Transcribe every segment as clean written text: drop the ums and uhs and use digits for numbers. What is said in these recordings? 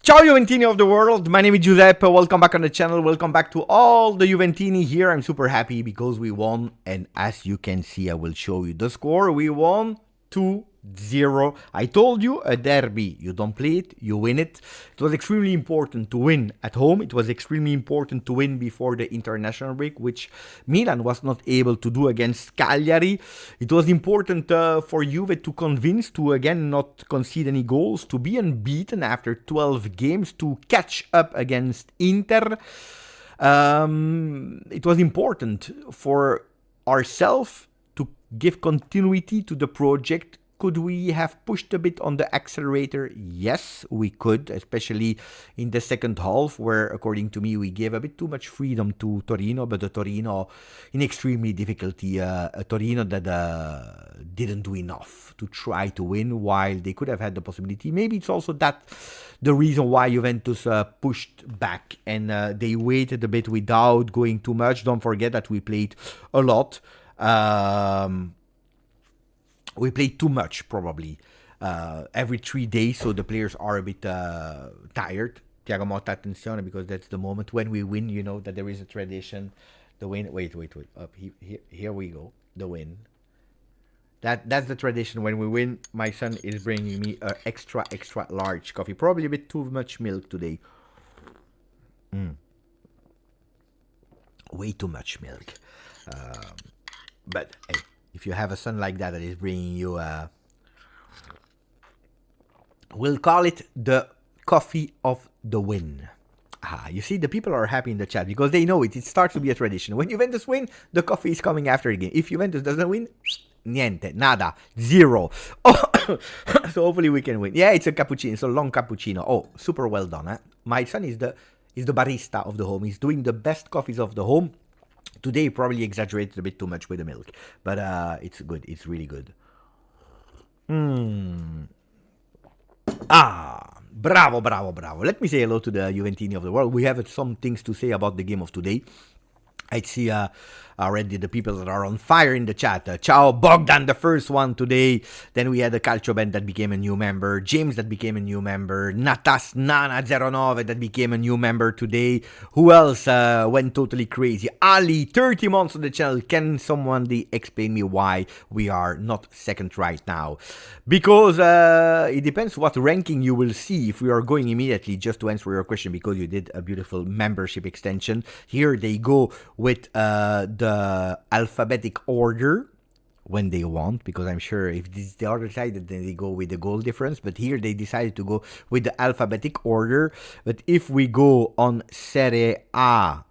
Ciao Juventini of the world, my name is Giuseppe, welcome back on the channel, welcome back to all the Juventini here. I'm super happy because we won, and as you can see, I will show you the score. We won 2-0. I told you, a derby, you don't play it, you win it. It was extremely important to win at home. It was extremely important to win before the international break, which Milan was not able to do against Cagliari. It was important for Juve to convince, to again not concede any goals, to be unbeaten after 12 games, to catch up against Inter. It was important for ourselves to give continuity to the project. Could we have pushed a bit on the accelerator? Yes, we could, especially in the second half, where, according to me, we gave a bit too much freedom to Torino, but the Torino in extremely difficulty, a Torino that didn't do enough to try to win, while they could have had the possibility. Maybe it's also that the reason why Juventus pushed back and they waited a bit without going too much. Don't forget that we played a lot. We played too much, probably, every 3 days, so the players are a bit tired. Thiago Motta, attenzione, because that's the moment when we win. You know that there is a tradition. The win. Wait. Up here we go. The win. That's the tradition. When we win, my son is bringing me a extra large coffee. Probably a bit too much milk today. Way too much milk. But hey, if you have a son like that is bringing you, we'll call it the coffee of the win. You see, the people are happy in the chat because they know it. It starts to be a tradition. When Juventus win, the coffee is coming after the game. If Juventus doesn't win, niente, nada, zero. Oh, so hopefully we can win. Yeah, it's a cappuccino. It's a long cappuccino. Oh, super well done. My son is the barista of the home. He's doing the best coffees of the home. Today, probably exaggerated a bit too much with the milk, but it's good. It's really good. Bravo. Let me say hello to the Juventini of the world. We have some things to say about the game of today. I see already the people that are on fire in the chat. Ciao Bogdan, the first one today. Then we had the Calcio Band that became a new member. James that became a new member. Natas Nana09 that became a new member today. Who else went totally crazy? Ali, 30 months on the channel. Can someone explain me why we are not second right now? Because it depends what ranking you will see. If we are going immediately, just to answer your question, because you did a beautiful membership extension. Here they go with the alphabetic order when they want, because I'm sure if this is the other side, then they go with the goal difference, but here they decided to go with the alphabetic order. But if we go on Serie A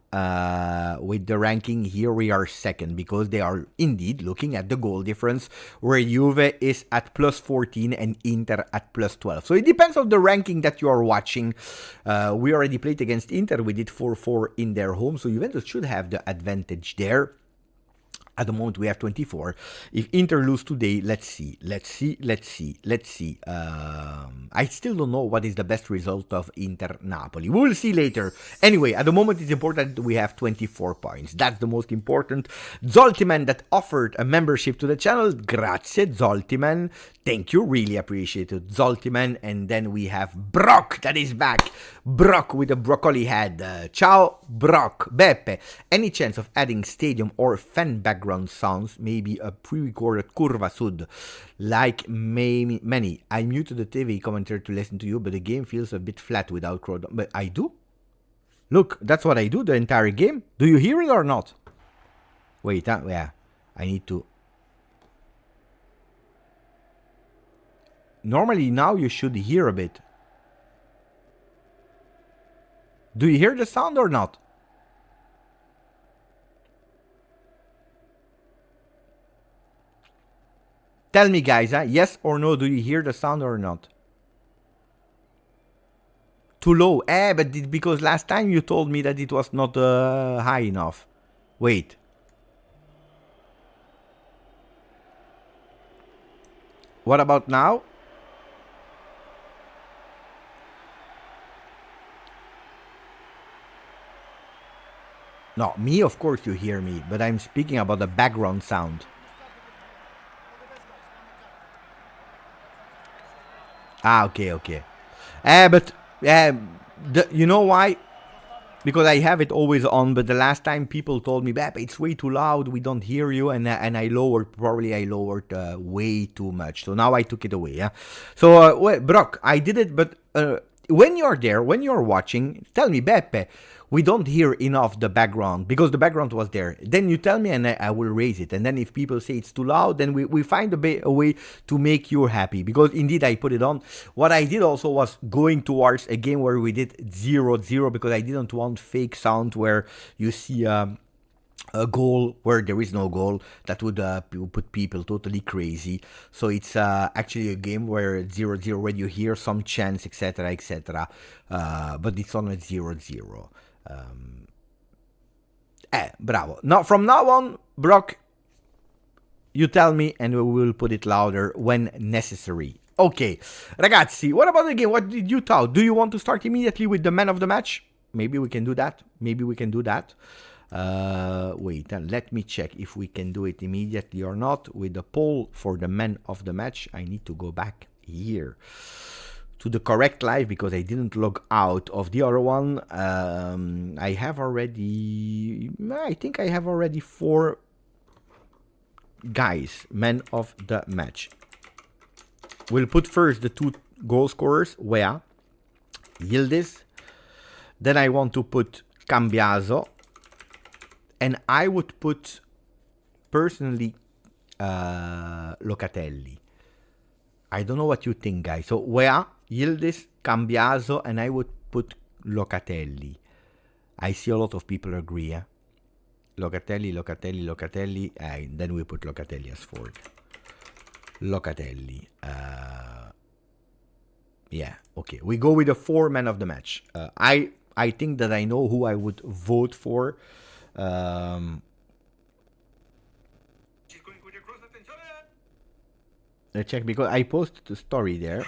with the ranking, here we are second, because they are indeed looking at the goal difference, where Juve is at +14 and Inter at +12. So it depends on the ranking that you are watching. We already played against Inter. We did 4-4 in their home, so Juventus should have the advantage there. At the moment, we have 24. If Inter lose today, let's see. I still don't know what is the best result of Inter-Napoli. We will see later. Anyway, at the moment, it's important that we have 24 points. That's the most important. Zoltiman that offered a membership to the channel. Grazie, Zoltiman. Thank you. Really appreciate it, Zoltiman. And then we have Brock that is back. Brock with a broccoli head. Ciao, Brock. Beppe, any chance of adding stadium or fan background sounds, maybe a pre-recorded Curva Sud, like many? I muted the TV commentator to listen to you, but the game feels a bit flat without crowd. But I do. Look, that's what I do the entire game. Do you hear it or not? Wait, yeah, I need to. Normally now you should hear a bit. Do you hear the sound or not? Tell me, guys, yes or no, do you hear the sound or not? Too low. But because last time you told me that it was not high enough. Wait. What about now? No, me, of course you hear me, but I'm speaking about the background sound. Ah, okay. But Yeah, you know why? Because I have it always on, but the last time people told me, "Bap, it's way too loud, we don't hear you," and I lowered, probably I lowered way too much. So now I took it away, yeah? So, Brock, I did it, but when you're there, when you're watching, tell me, Beppe, we don't hear enough the background, because the background was there. Then you tell me and I will raise it. And then if people say it's too loud, then we find a way to make you happy, because indeed I put it on. What I did also was going towards a game where we did 0-0, because I didn't want fake sound where you see a goal where there is no goal. That would put people totally crazy. So it's actually a game where 0-0, when you hear some chants, etc., etc. But it's on a 0-0. Bravo. Now, from now on, Brock, you tell me and we will put it louder when necessary. Okay, ragazzi, what about the game? What did you thought? Do you want to start immediately with the man of the match? Maybe we can do that. Maybe we can do that. Wait, let me check if we can do it immediately or not. With the poll for the man of the match, I need to go back here to the correct live, because I didn't log out of the other one. I think I have already 4 guys, man of the match. We'll put first the 2 goal scorers, Wea, Yildiz. Then I want to put Cambiaso. And I would put, personally, Locatelli. I don't know what you think, guys. So, Wea, Yildiz, Cambiaso, and I would put Locatelli. I see a lot of people agree, yeah? Locatelli. Then we put Locatelli as forward. Locatelli. Yeah, okay. We go with the 4 man of the match. I think that I know who I would vote for. Let's check, because I posted the story there.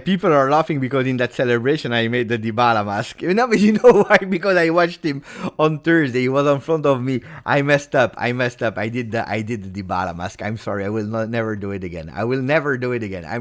People are laughing because in that celebration I made the Dybala mask. No, but you know why? Because I watched him on Thursday. He was in front of me. I messed up. I did the Dybala mask. I'm sorry. I will never do it again. I'm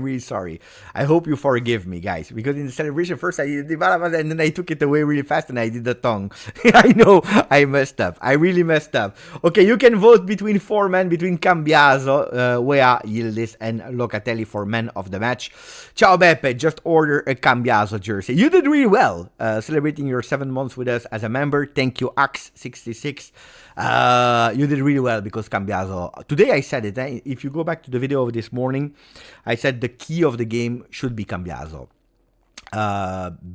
really sorry. I hope you forgive me, guys. Because in the celebration, first I did the Dybala mask and then I took it away really fast and I did the tongue. I know I messed up. I really messed up. Okay, you can vote between 4 men, between Cambiaso, Wea, Yildiz, and Locatelli for men of the match. Ciao Beppe, just order a Cambiaso jersey. You did really well, celebrating your 7 months with us as a member. Thank you, Ax66. You did really well, because Cambiaso, today I said it, if you go back to the video of this morning, I said the key of the game should be Cambiaso.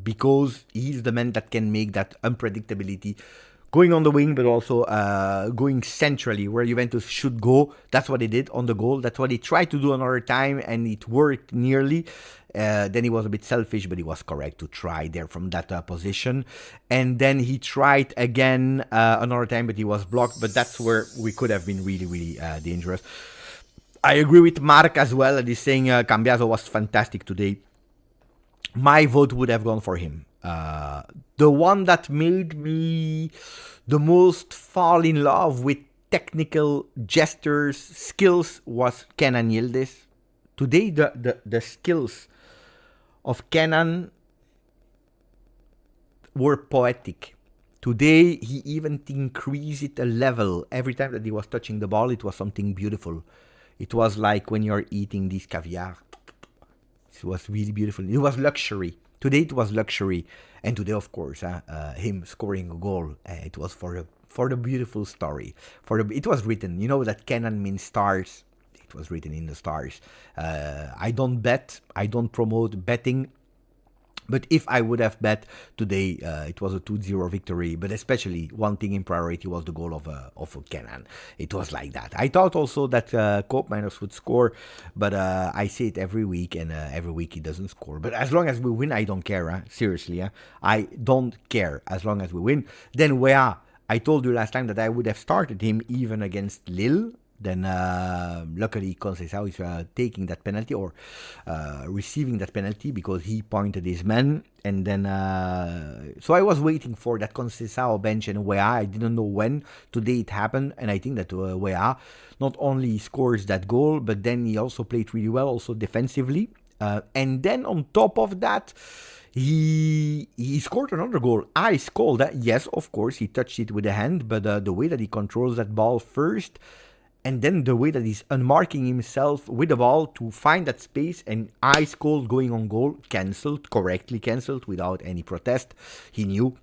Because he's the man that can make that unpredictability, going on the wing, but also going centrally where Juventus should go. That's what he did on the goal. That's what he tried to do another time, and it worked nearly. Then he was a bit selfish, but he was correct to try there from that position. And then he tried again another time, but he was blocked. But that's where we could have been really, really dangerous. I agree with Mark as well. And he's saying Cambiaso was fantastic today. My vote would have gone for him. The one that made me the most fall in love with technical gestures, skills, was Kenan Yildiz. Today, the skills of Kenan were poetic. Today, he even increased it a level. Every time that he was touching the ball, it was something beautiful. It was like when you're eating this caviar. It was really beautiful. It was luxury. Today it was luxury, and today, of course, him scoring a goal. It was for the beautiful story. It was written. You know that Kenan means stars. It was written in the stars. I don't bet. I don't promote betting. But if I would have bet today, it was a 2-0 victory. But especially one thing in priority was the goal of Kenan. It was like that. I thought also that Cope Miners would score, but I say it every week, and every week he doesn't score. But as long as we win, I don't care. Seriously, I don't care as long as we win. Then Wea, I told you last time that I would have started him even against Lille. Then luckily Conceição is taking that penalty or receiving that penalty because he pointed his man. And then so I was waiting for that Conceição bench and Weah. I didn't know when. Today it happened, and I think that Weah not only scores that goal, but then he also played really well, also defensively. And then on top of that, he scored another goal. I called that. Yes, of course, he touched it with the hand, but the way that he controls that ball first, and then the way that he's unmarking himself with the ball to find that space, and ice cold going on goal, correctly cancelled without any protest. He knew.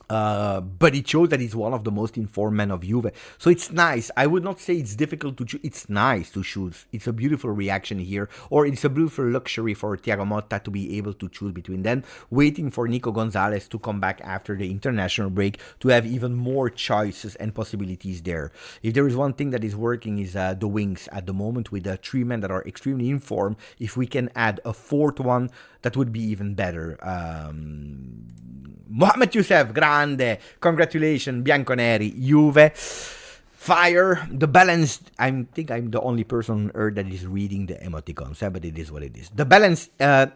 But it shows that he's one of the most informed men of Juve. So it's nice. I would not say it's difficult to choose. It's nice to choose. It's a beautiful reaction here. Or it's a beautiful luxury for Thiago Motta to be able to choose between them. Waiting for Nico Gonzalez to come back after the international break to have even more choices and possibilities there. If there is one thing that is working is the wings at the moment with the 3 men that are extremely informed. If we can add a 4th one, that would be even better. Mohamed Youssef, grande, congratulations, Bianconeri, Juve, fire, the balance. I think I'm the only person on earth that is reading the emoticons, but it is what it is. The balance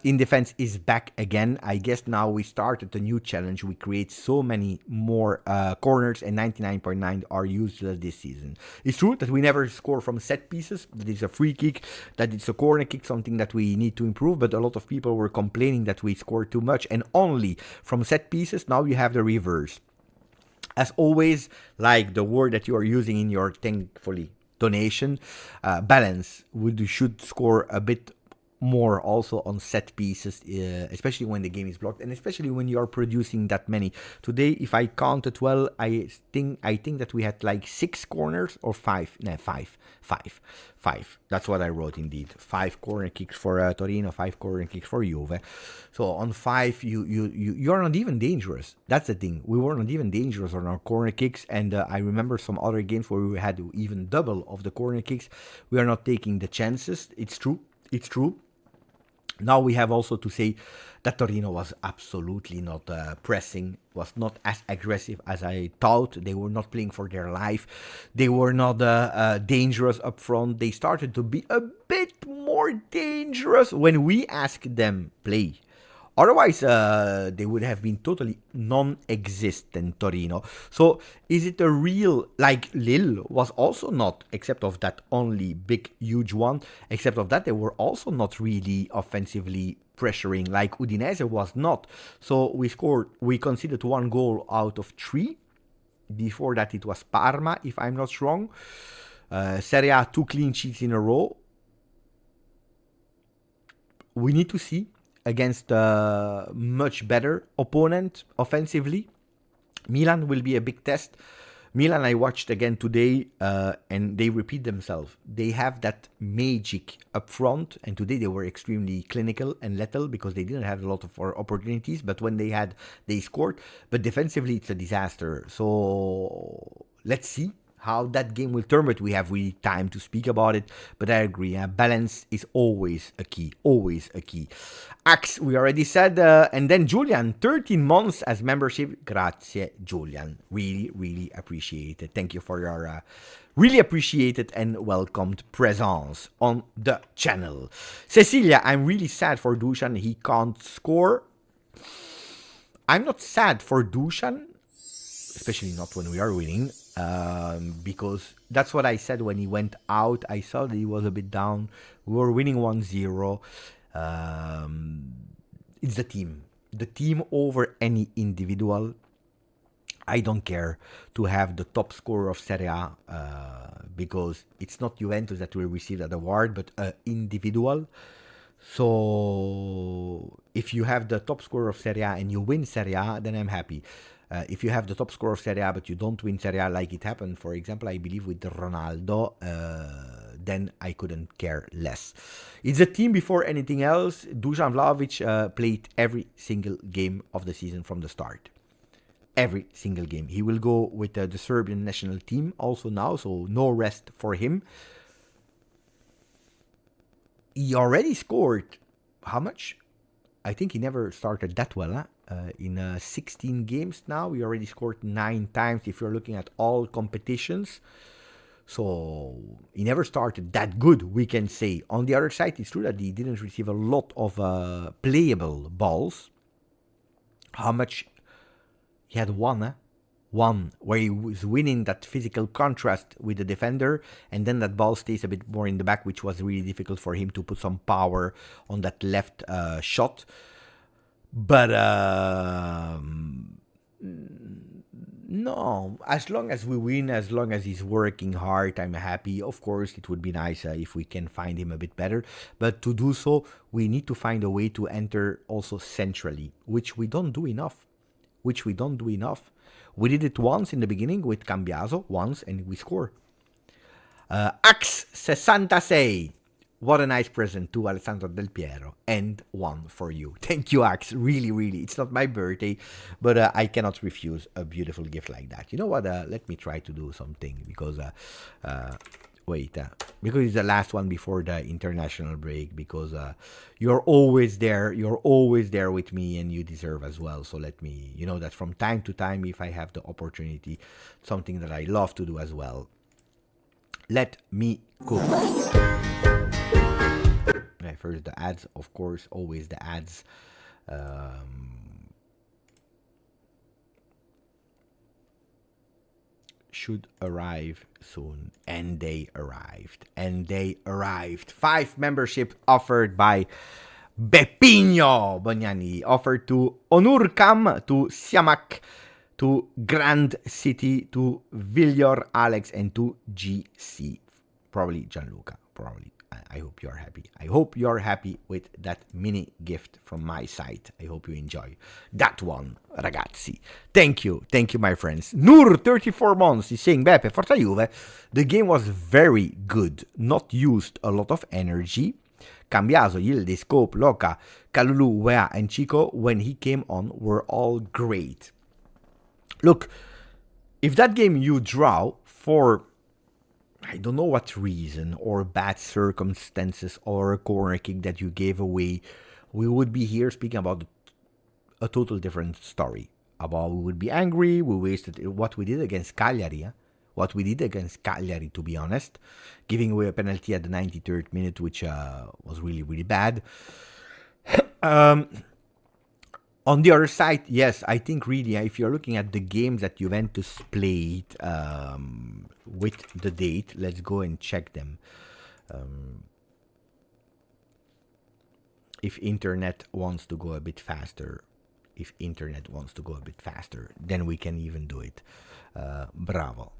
in defense is back again. I guess now we started a new challenge. We create so many more corners, and 99.9 are useless this season. It's true that we never score from set pieces. That is a free kick, that it's a corner kick, something that we need to improve. But a lot of people were complaining that we score too much and only from set pieces. Now you have the reverse. As always, like the word that you are using in your thankfully donation, balance. We should score a bit more also on set pieces, especially when the game is blocked, and especially when you are producing that many. Today, if I counted well, I think that we had like 6 corners or 5. No, 5. That's what I wrote indeed. 5 corner kicks for Torino, 5 corner kicks for Juve. So on 5, you're not even dangerous. That's the thing. We were not even dangerous on our corner kicks, and I remember some other games where we had even double of the corner kicks. We are not taking the chances. It's true. Now we have also to say that Torino was absolutely not pressing, was not as aggressive as I thought. They were not playing for their life. They were not dangerous up front. They started to be a bit more dangerous when we asked them play. Otherwise, they would have been totally non-existent, Torino. So, is it a real, like Lille was also not, except of that only big, huge one, except of that, they were also not really offensively pressuring, like Udinese was not. So, we conceded 1 goal out of 3. Before that, it was Parma, if I'm not wrong. Serie A, 2 clean sheets in a row. We need to see against a much better opponent offensively. Milan will be a big test. Milan I watched again today, and they repeat themselves. They have that magic up front, and today they were extremely clinical and lethal because they didn't have a lot of opportunities, but when they had, they scored. But defensively, it's a disaster. So let's see how that game will turn, but we have really time to speak about it. But I agree, balance is always a key, Axe, we already said, and then Julian, 13 months as membership. Grazie, Julian. Really, really appreciate it. Thank you for your really appreciated and welcomed presence on the channel. Cecilia, I'm really sad for Dusan. He can't score. I'm not sad for Dusan, especially not when we are winning. Because that's what I said when he went out. I saw that he was a bit down. We were winning 1-0. It's the team. The team over any individual. I don't care to have the top scorer of Serie A because it's not Juventus that will receive that award, but an individual. So if you have the top scorer of Serie A and you win Serie A, then I'm happy. If you have the top scorer of Serie A but you don't win Serie A, like it happened, for example, I believe with Ronaldo, then I couldn't care less. It's a team before anything else. Dusan Vlahovic played every single game of the season from the start. Every single game. He will go with the Serbian national team also now, so no rest for him. He already scored, how much? I think he never started that well, huh? In 16 games now, he already scored 9 times if you're looking at all competitions. So he never started that good, we can say. On the other side, it's true that he didn't receive a lot of playable balls. How much? He had one, one, where he was winning that physical contrast with the defender, and then that ball stays a bit more in the back, which was really difficult for him to put some power on that left shot. But no, as long as we win, as long as he's working hard, I'm happy. Of course, it would be nice if we can find him a bit better. But to do so, we need to find a way to enter also centrally, which we don't do enough. We did it once in the beginning with Cambiaso, once, and we score. Ax 66. What a nice present to Alessandro Del Piero, and one for you. Thank you, Ax. Really, really. It's not my birthday, but I cannot refuse a beautiful gift like that. You know what? Let me try to do something, because because it's the last one before the international break, because you're always there with me, and you deserve as well. So let me, you know, that from time to time, if I have the opportunity, something that I love to do as well. Let me cook. First the ads, of course, always the ads. Should arrive soon, and they arrived. 5 membership offered by Beppino Bognani, offered to Onurcam, to Siamak, to Grand City, to Villor Alex, and to GC. Probably Gianluca, probably. I hope you're happy. I hope you're happy with that mini gift from my side. I hope you enjoy that one, ragazzi. Thank you, my friends. Nur, 34 months, is saying, Beppe, Forza Juve, the game was very good. Not used a lot of energy. Cambiaso, Yildiz, Scope, Loca, Kalulu, Wea, and Chico, when he came on, were all great. Look, if that game you draw for I don't know what reason, or bad circumstances, or a corner kick that you gave away, we would be here speaking about a total different story. We would be angry, we wasted what we did against Cagliari. To be honest. Giving away a penalty at the 93rd minute, which was really, really bad. On the other side, yes, I think really, if you're looking at the games that Juventus played with the date, let's go and check them. If internet wants to go a bit faster, then we can even do it. Bravo.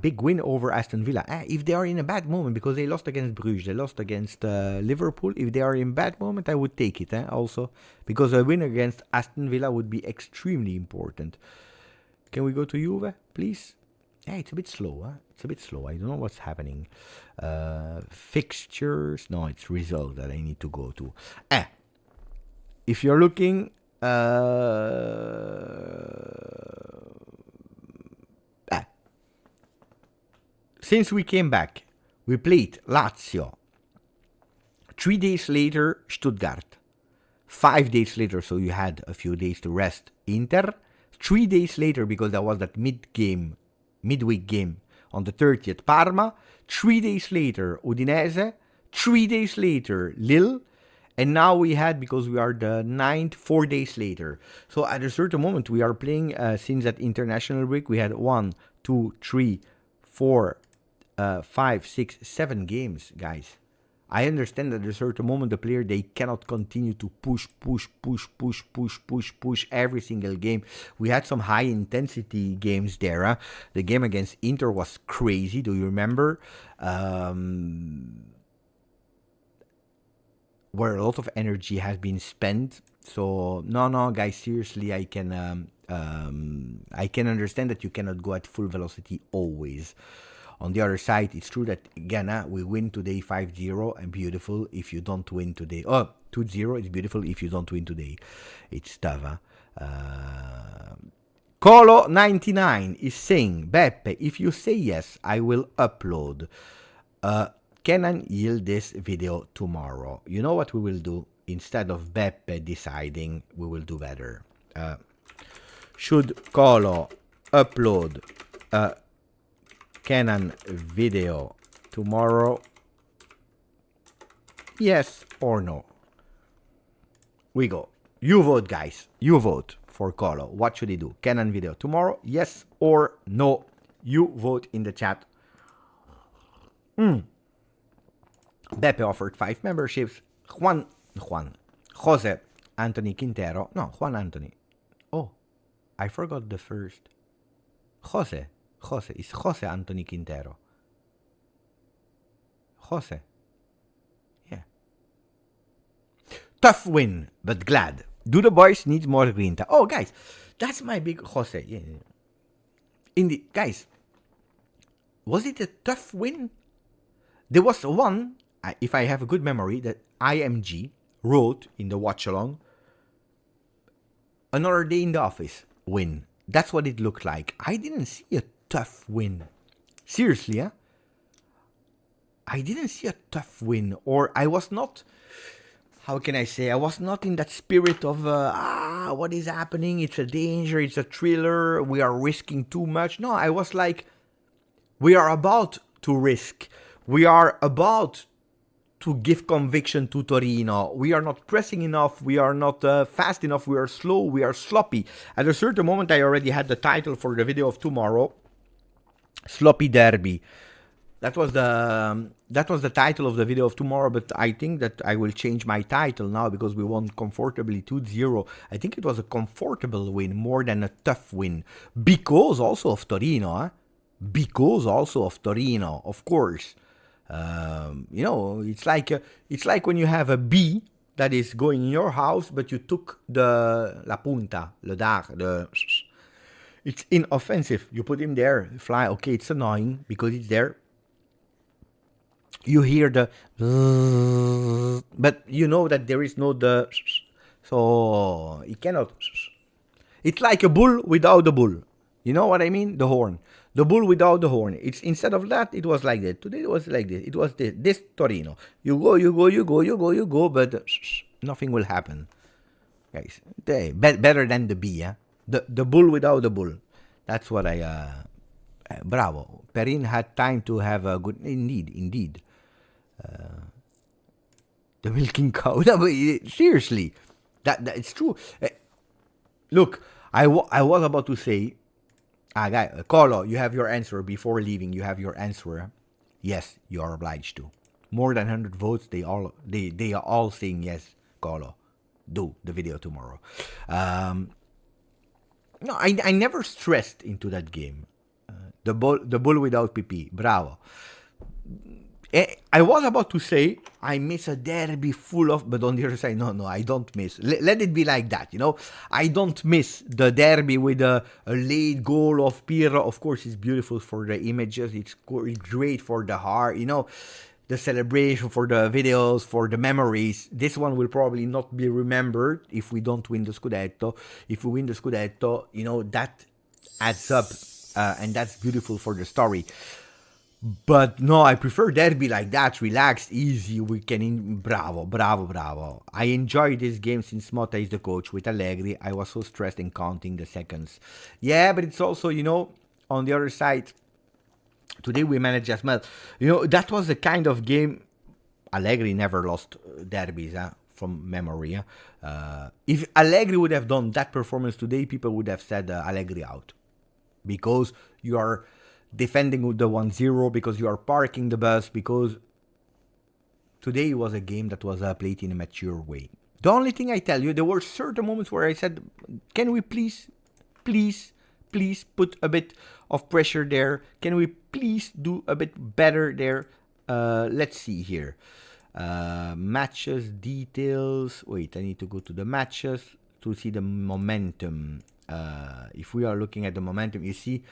Big win over Aston Villa. If they are in a bad moment, because they lost against Bruges, they lost against Liverpool. If they are in bad moment, I would take it also. Because a win against Aston Villa would be extremely important. Can we go to Juve, please? It's a bit slow. I don't know what's happening. Fixtures. No, it's results that I need to go to. If you're looking... Since we came back, we played Lazio. 3 days later, Stuttgart. 5 days later, so you had a few days to rest, Inter. 3 days later, because there was that midweek game on the 30th, Parma. 3 days later, Udinese. 3 days later, Lille. And now we had, because we are the 9th, 4 days later. So at a certain moment, we are playing, since that international break, we had 1, 2, 3, 4, 5, 6, 7 games, guys. I understand that at a certain moment the player, they cannot continue to push every single game. We had some high intensity games there. The game against Inter was crazy. Do you remember? Where a lot of energy has been spent. So no, guys, seriously, I can understand that you cannot go at full velocity always. On the other side, it's true that, again, we win today 5-0, and beautiful. If you don't win today, 2-0, it's beautiful. If you don't win today, it's tough. Colo99 is saying, Beppe, if you say yes, I will upload Kenan Yildiz video tomorrow. You know what we will do? Instead of Beppe deciding, we will do better. Should Colo upload Canon video tomorrow? Yes or no? We go. You vote, guys. You vote for Colo. What should he do? Canon video tomorrow? Yes or no? You vote in the chat. Beppe offered 5 memberships. Jose Anthony Quintero. No, Juan Anthony. Oh, I forgot the first. Jose. It's Jose Anthony Quintero. Jose. Yeah. Tough win, but glad. Do the boys need more grinta? Oh, guys, that's my big Jose. Yeah. Indeed, guys, was it a tough win? There was one, if I have a good memory, that IMG wrote in the watch along. Another day in the office win. That's what it looked like. I didn't see a tough win. Seriously, huh? I didn't see a tough win. Or I was not, how can I say, I was not in that spirit of, what is happening? It's a danger, it's a thriller, we are risking too much. No, I was like, we are about to risk. We are about to give conviction to Torino. We are not pressing enough. We are not fast enough. We are slow. We are sloppy. At a certain moment, I already had the title for the video of tomorrow. Sloppy Derby. That was the title of the video of tomorrow, but I think that I will change my title now because we won comfortably 2-0. I think it was a comfortable win more than a tough win. Because also of Torino, huh? Because also of Torino, of course. You know, it's like when you have a bee that is going in your house, but you took la punta, le dard, it's inoffensive. You put him there, fly. Okay, it's annoying because it's there. You hear the, but you know that there is no the, so it cannot. It's like a bull without the bull. You know what I mean? The horn. The bull without the horn. It's instead of that, it was like that. Today it was like this. It was this Torino. You go, but nothing will happen. Guys, better than the bee, yeah? The bull without the bull. That's what bravo. Perin had time to have a good, indeed. The milking cow. Seriously, that it's true. Look, I was about to say, guy, Colo, you have your answer before leaving. You have your answer. Yes, you are obliged to. More than 100 votes. They are all saying yes. Colo, do the video tomorrow. No, I never stressed into that game. The bull without PP. Bravo. I was about to say I miss a derby full of, but on the other side, no, I don't miss. Let it be like that, you know. I don't miss the derby with a late goal of Pirlo. Of course, it's beautiful for the images. It's great for the heart, you know. The celebration, for the videos, for the memories. This one will probably not be remembered if we don't win the Scudetto. If we win the Scudetto, you know, that adds up, and that's beautiful for the story. But no, I prefer derby like that, relaxed, easy, we can, bravo. I enjoy this game since Motta is the coach with Allegri. I was so stressed in counting the seconds. Yeah, but it's also, you know, on the other side, today we managed as well. You know, that was the kind of game, Allegri never lost derbies, from memory. If Allegri would have done that performance today, people would have said Allegri out. Because you are defending with the 1-0, because you are parking the bus, because today was a game that was played in a mature way. The only thing I tell you, there were certain moments where I said, can we please put a bit of pressure there? Can we please do a bit better there? Let's see here. Matches, details. Wait, I need to go to the matches to see the momentum. If we are looking at the momentum, you see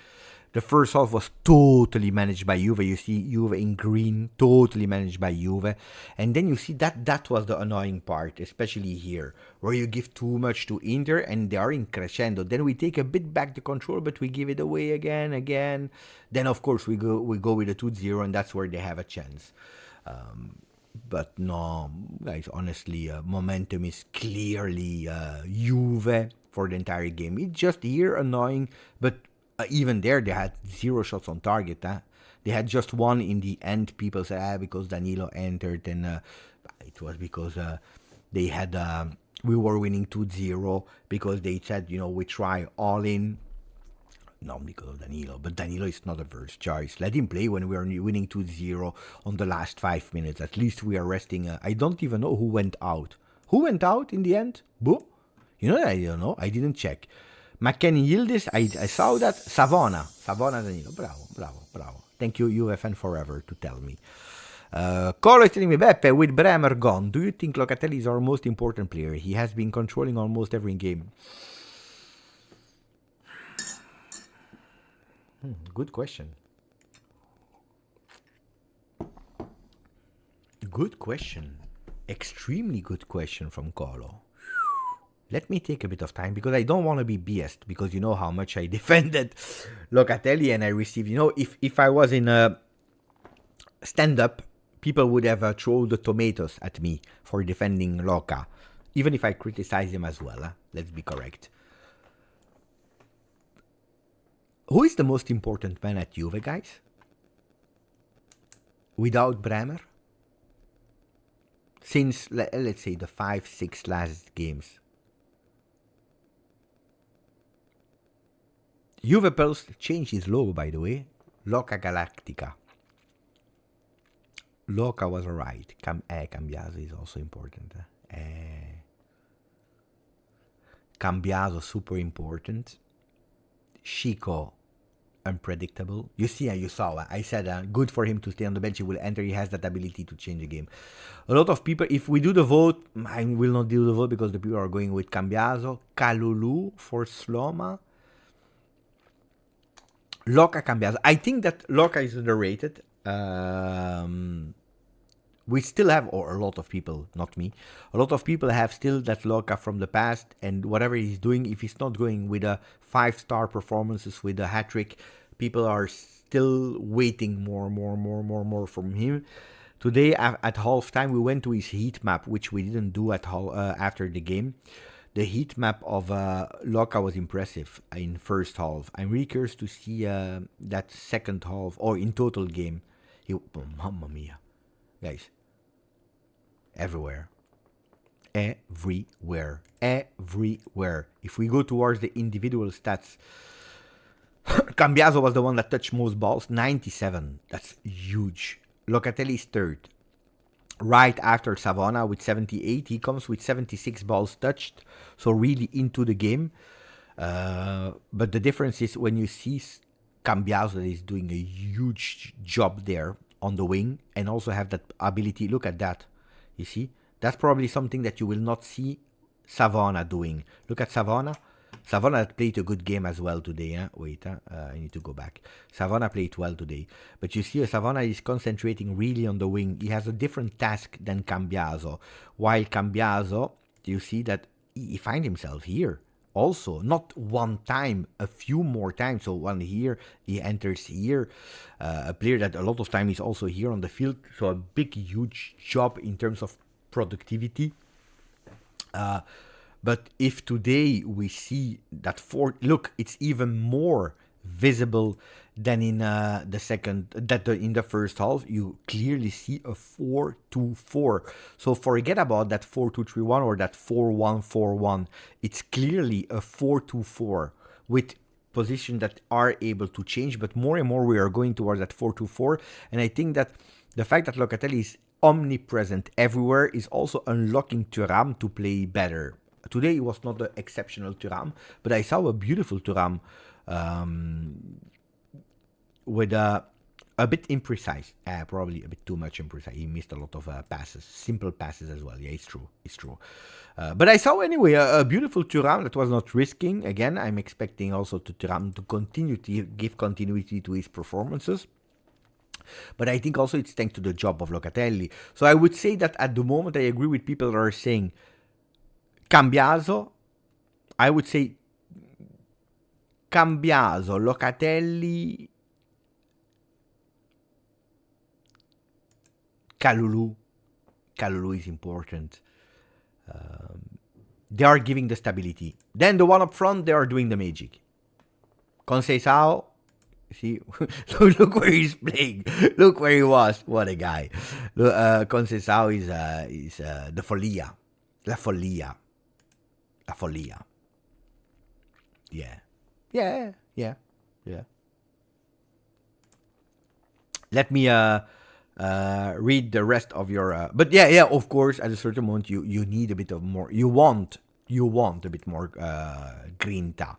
the first half was totally managed by Juve. You see Juve in green, totally managed by Juve. And then you see that was the annoying part, especially here, where you give too much to Inter and they are in crescendo. Then we take a bit back the control, but we give it away again. Then, of course, we go with a 2-0, and that's where they have a chance. But no, guys, honestly, momentum is clearly Juve for the entire game. It's just here annoying, but Even there, they had 0 shots on target. They had just one in the end. People said, because Danilo entered, and it was because they had we were winning 2-0 because they said, we try all in. Not because of Danilo, but Danilo is not a first choice. Let him play when we are winning 2-0 on the last 5 minutes. At least we are resting. I don't even know who went out. Who went out in the end? Boo? I don't know. I didn't check. McKenny Yildiz, I saw that. Savona Danilo. Bravo. Thank you, UFN Forever, to tell me. Colo is telling me, Beppe, with Bremer gone, do you think Locatelli is our most important player? He has been controlling almost every game. Good question. Good question. Extremely good question from Colo. Let me take a bit of time because I don't want to be biased, because you know how much I defended Locatelli, and I received, if I was in a stand-up, people would have thrown the tomatoes at me for defending Loca, even if I criticize him as well. Let's be correct. Who is the most important man at Juve, guys? Without Bremer? Since, let's say, the 5-6 last games. Juve Pulse changed his logo, by the way. Loca Galactica. Loca was alright. Cambiaso is also important. Cambiaso, super important. Chico, unpredictable. You saw. I said good for him to stay on the bench. He will enter. He has that ability to change the game. A lot of people, if we do the vote, I will not do the vote because the people are going with Cambiaso. Kalulu for Sloma. Loca, Cambiaso. I think that Loca is underrated. We still have, or a lot of people, not me, a lot of people have still that Loca from the past, and whatever he's doing, if he's not going with a 5-star performances with a hat-trick, people are still waiting more from him. Today at halftime we went to his heat map, which we didn't do at after the game. The heat map of Loca was impressive in first half. I'm really curious to see that second half, or in total game. Mamma mia. Guys, everywhere. If we go towards the individual stats, Cambiaso was the one that touched most balls, 97. That's huge. Locatelli is third. Right after Savona with 78, he comes with 76 balls touched, so really into the game. But the difference is when you see Cambiaso is doing a huge job there on the wing, and also have that ability. Look at that. You see? That's probably something that you will not see Savona doing. Look at Savona. Savona played a good game as well today. Wait, I need to go back. Savona played well today. But you see, Savona is concentrating really on the wing. He has a different task than Cambiaso. While Cambiaso, you see that he finds himself here. Also, not one time, a few more times. So one here, he enters here. A player that a lot of time is also here on the field. So a big, huge job in terms of productivity. But if today we see that look, it's even more visible than in in the first half. You clearly see a 4-2-4. So forget about that 4-2-3-1 or that 4-1-4-1. It's clearly a 4-2-4 with positions that are able to change. But more and more we are going towards that 4-2-4. And I think that the fact that Locatelli is omnipresent everywhere is also unlocking Thuram to play better. Today it was not the exceptional Thuram, but I saw a beautiful Thuram with a bit imprecise, probably a bit too much imprecise. He missed a lot of passes, simple passes as well. Yeah, it's true. But I saw anyway a beautiful Thuram that was not risking. Again, I'm expecting also to Thuram to continue to give continuity to his performances. But I think also it's thanks to the job of Locatelli. So I would say that at the moment I agree with people that are saying Cambiaso. I would say Cambiaso, Locatelli, Kalulu. Kalulu is important. They are giving the stability. Then the one up front, they are doing the magic. Conceição, see, look where he's playing. Look where he was. What a guy. Conceição is the Folia. La Folia. La Folia. Yeah. Yeah. Yeah. Yeah. Let me read the rest of your. But yeah. Of course, at a certain moment, you need a bit of more. You want a bit more grinta.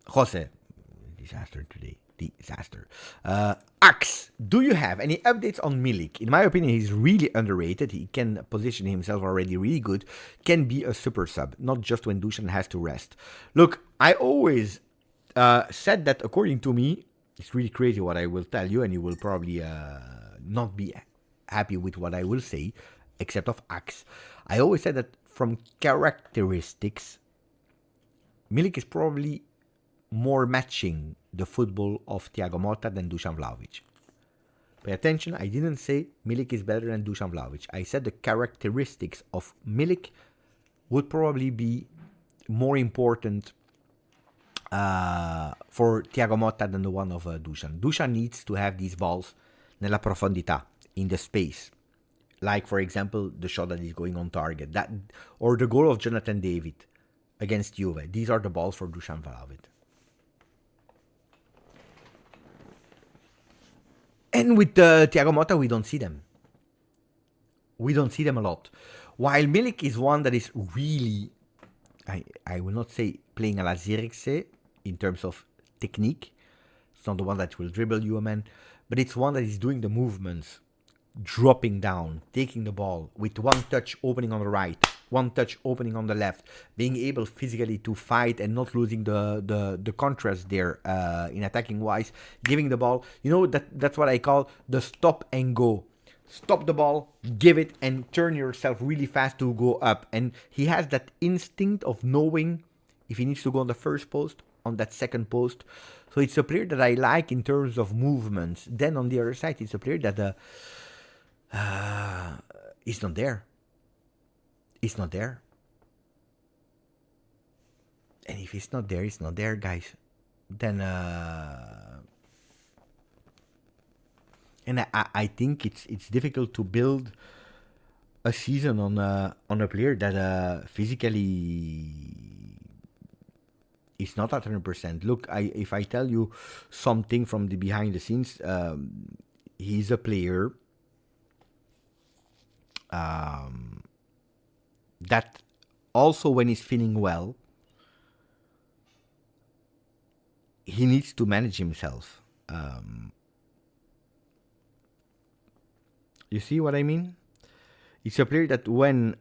Jose, disaster today. Disaster. Axe, do you have any updates on Milik? In my opinion, he's really underrated. He can position himself already really good. Can be a super sub, not just when Dusan has to rest. Look, I always said that according to me, it's really crazy what I will tell you, and you will probably not be happy with what I will say, except of Axe. I always said that from characteristics, Milik is probably more matching the football of Thiago Motta than Dusan Vlahovic. Pay attention, I didn't say Milik is better than Dusan Vlahovic. I said the characteristics of Milik would probably be more important for Thiago Motta than the one of Dusan. Dusan needs to have these balls nella profondità, in the space. Like, for example, the shot that is going on target, that, or the goal of Jonathan David against Juve. These are the balls for Dusan Vlahovic. And with Thiago Motta, we don't see them. We don't see them a lot. While Milik is one that is really, I will not say playing a la Zirkzee in terms of technique. It's not the one that will dribble you, man. But it's one that is doing the movements, dropping down, taking the ball with one touch opening on the right, one touch opening on the left, being able physically to fight and not losing the contrast there in attacking wise, giving the ball. You know, that's what I call the stop and go. Stop the ball, give it, and turn yourself really fast to go up. And he has that instinct of knowing if he needs to go on the first post, on that second post. So it's a player that I like in terms of movements. Then on the other side, it's a player that it's not there. It's not there. And if it's not there, guys. Then and I think it's difficult to build a season on a player that physically is not at 100%. Look, if I tell you something from the behind the scenes, he's a player that also when he's feeling well, he needs to manage himself. You see what I mean? It's a player that when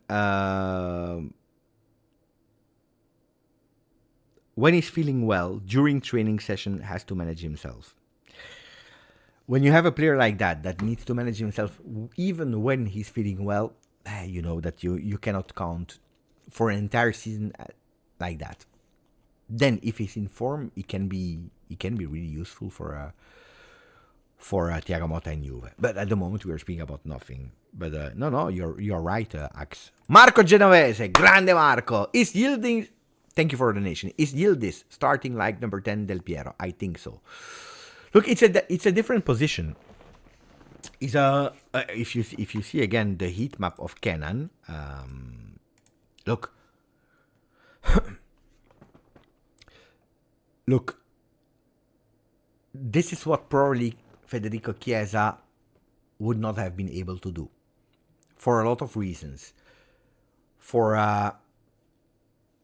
he's feeling well, during training session, has to manage himself. When you have a player like that needs to manage himself even when he's feeling well, you know that you cannot count for an entire season like that. Then if he's in form, he can be really useful for Thiago Motta and Juve. But at the moment we are speaking about nothing. But no, you're right, Axe. Marco Genovese, grande Marco. Is Yildiz? Thank you for the donation. Is Yildiz starting like number 10 Del Piero? I think so. Look, it's a different position. It's if you see again the heat map of Kenan, look, look, this is what probably Federico Chiesa would not have been able to do for a lot of reasons. For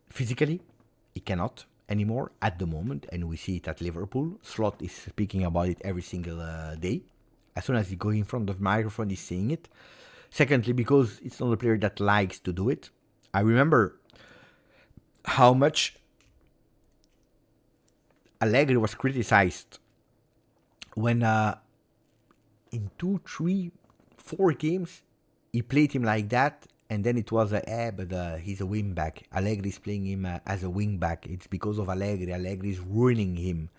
physically, he cannot anymore at the moment, and we see it at Liverpool. Slot is speaking about it every single day. As soon as he goes in front of the microphone, he's saying it. Secondly, because it's not a player that likes to do it. I remember how much Allegri was criticized when in 2, 3, 4 games he played him like that, and then it was but he's a wing back. Allegri is playing him as a wing back. It's because of Allegri. Allegri is ruining him.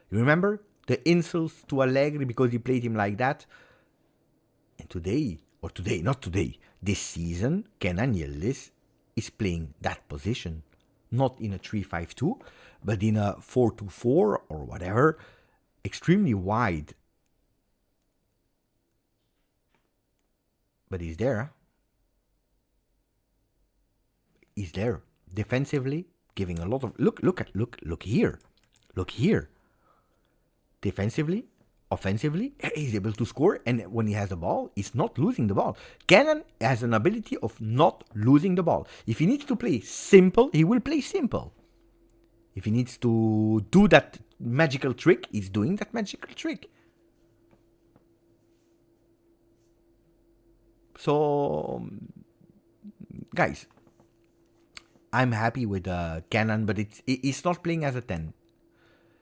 You remember the insults to Allegri because he played him like that? And this season, Kenan Yildiz is playing that position. not in a 3-5-2, but in a 4-2-4 or whatever, extremely wide. But he's there. Huh? He's there. Defensively, giving a lot of look here. Look here. Defensively, offensively, he's able to score, and when he has the ball, he's not losing the ball. Kenan has an ability of not losing the ball. If he needs to play simple, he will play simple. If he needs to do that magical trick, he's doing that magical trick. So, guys, I'm happy with Kenan, but he's not playing as a 10.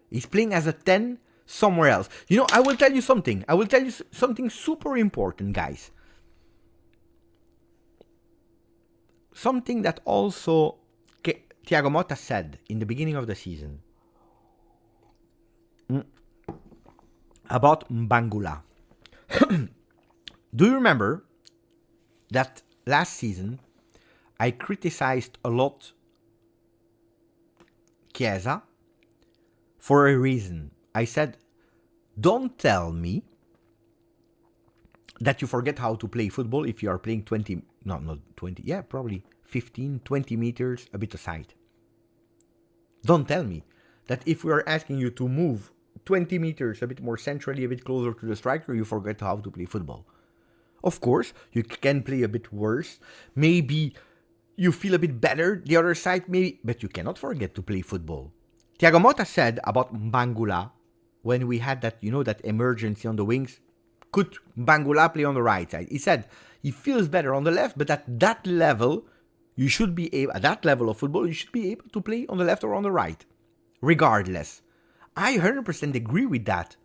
He's playing as a 10 somewhere else. You know, I will tell you something. I will tell you something super important, guys. Something that also Thiago Motta said in the beginning of the season about Mbangula. Do you remember that last season I criticized a lot Chiesa for a reason? I said, don't tell me that you forget how to play football if you are playing 20, no, not 20, yeah, probably 15, 20 meters a bit aside. Don't tell me that if we are asking you to move 20 meters a bit more centrally, a bit closer to the striker, you forget how to play football. Of course, you can play a bit worse. Maybe you feel a bit better the other side, maybe, but you cannot forget to play football. Thiago Motta said about Mbangula, when we had that, you know, that emergency on the wings, could Mbangula play on the right side? He said he feels better on the left, but at that level, you should be able, at that level of football, you should be able to play on the left or on the right, regardless. I 100% agree with that.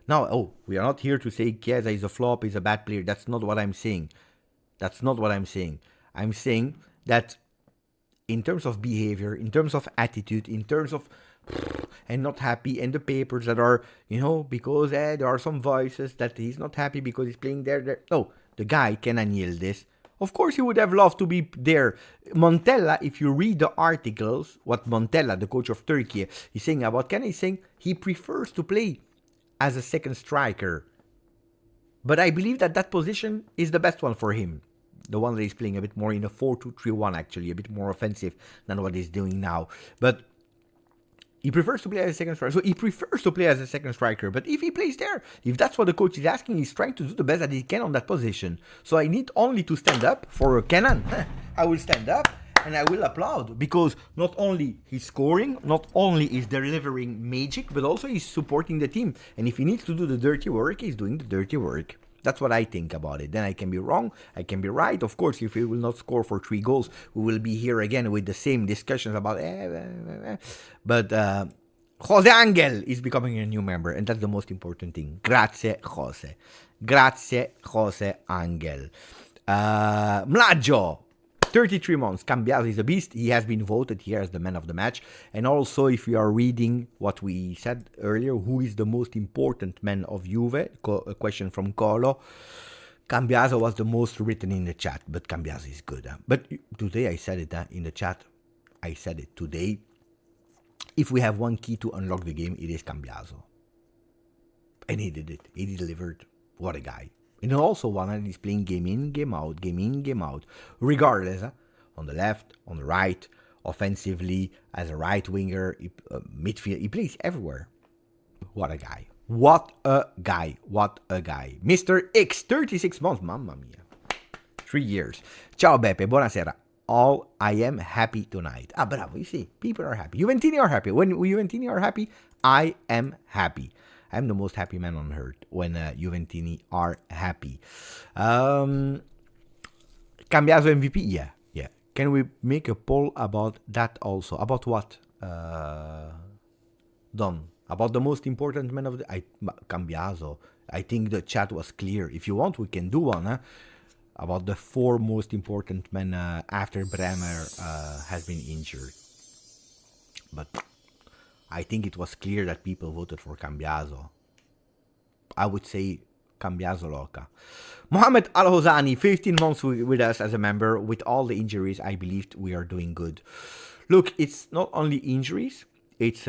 Now, we are not here to say Chiesa is a flop, he's a bad player. That's not what I'm saying. That's not what I'm saying. I'm saying that in terms of behavior, in terms of attitude, in terms of and not happy, and the papers that are, you know, because there are some voices that he's not happy because he's playing there. No, the guy, Kenan Yildiz, of course he would have loved to be there. Montella, if you read the articles, what Montella, the coach of Turkey, is saying about Kenan, he's saying he prefers to play as a second striker. But I believe that that position is the best one for him. The one that he's playing a bit more in a 4-2-3-1, actually, a bit more offensive than what he's doing now. But he prefers to play as a second striker. So he prefers to play as a second striker. But if he plays there, if that's what the coach is asking, he's trying to do the best that he can on that position. So I need only to stand up for Kenan. I will stand up and I will applaud. Because not only he's scoring, not only is delivering magic, but also he's supporting the team. And if he needs to do the dirty work, he's doing the dirty work. That's what I think about it. Then I can be wrong, I can be right. Of course, if he will not score for 3 goals, we will be here again with the same discussions about But Jose Angel is becoming a new member, and that's the most important thing. Grazie, Jose. Grazie, Jose Angel. Mlaggio, 33 months. Cambiaso is a beast. He has been voted here as the man of the match. And also, if we are reading what we said earlier, who is the most important man of Juve? A question from Colo. Cambiaso was the most written in the chat, but Cambiaso is good. But today I said it in the chat. I said it today. If we have one key to unlock the game, it is Cambiaso. And he did it. He delivered. What a guy. And also one that is playing game in, game out, game in, game out. Regardless, on the left, on the right, offensively, as a right winger, midfield, he plays everywhere. What a guy. What a guy. What a guy. Mr. X, 36 months. Mamma mia. 3 years. Ciao Beppe, buonasera. I am happy tonight. Bravo, you see, people are happy. Juventini are happy. When Juventini are happy, I am happy. I'm the most happy man on earth when Juventini are happy. Cambiaso MVP? Yeah. Can we make a poll about that also? About what? Don. About the most important man of the... Cambiaso. I think the chat was clear. If you want, we can do one. About the 4 most important men after Bremer has been injured. But... I think it was clear that people voted for Cambiaso. I would say Cambiaso Loca. Mohamed Al-Hosani, 15 months with us as a member. With all the injuries, I believed we are doing good. Look, it's not only injuries. It's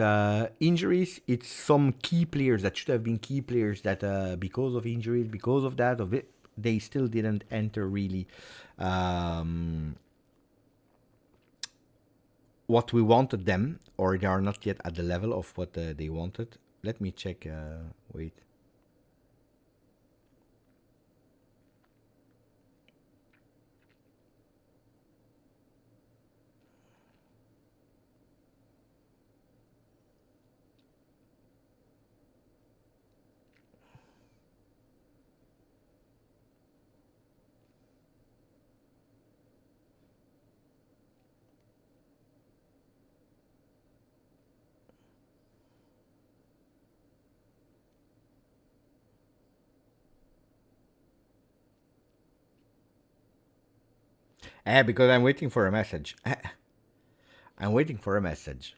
injuries. It's some key players that should have been key players that because of injuries, because of that, of it, they still didn't enter really what we wanted them, or they are not yet at the level of what they wanted. Let me check. Wait. Because I'm waiting for a message. I'm waiting for a message.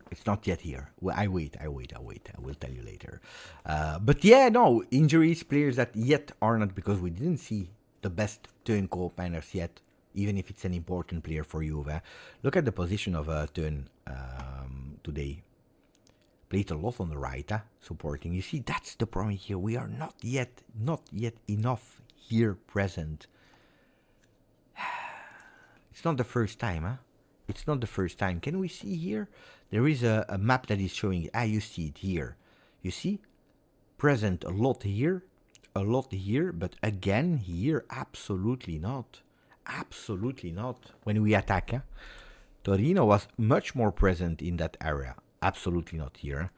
It's not yet here. Well, I wait. I will tell you later. But yeah, no, injuries, players that yet are not, because we didn't see the best Teun Koopmeiners yet, even if it's an important player for Juve. Look at the position of Teun today. Played a lot on the right, supporting. You see, that's the problem here. We are not yet enough here present. It's not the first time, huh? It's not the first time. Can we see here? There is a map that is showing. You see it here. You see? Present a lot here, but again here, absolutely not. Absolutely not. When we attack, Torino was much more present in that area. Absolutely not here.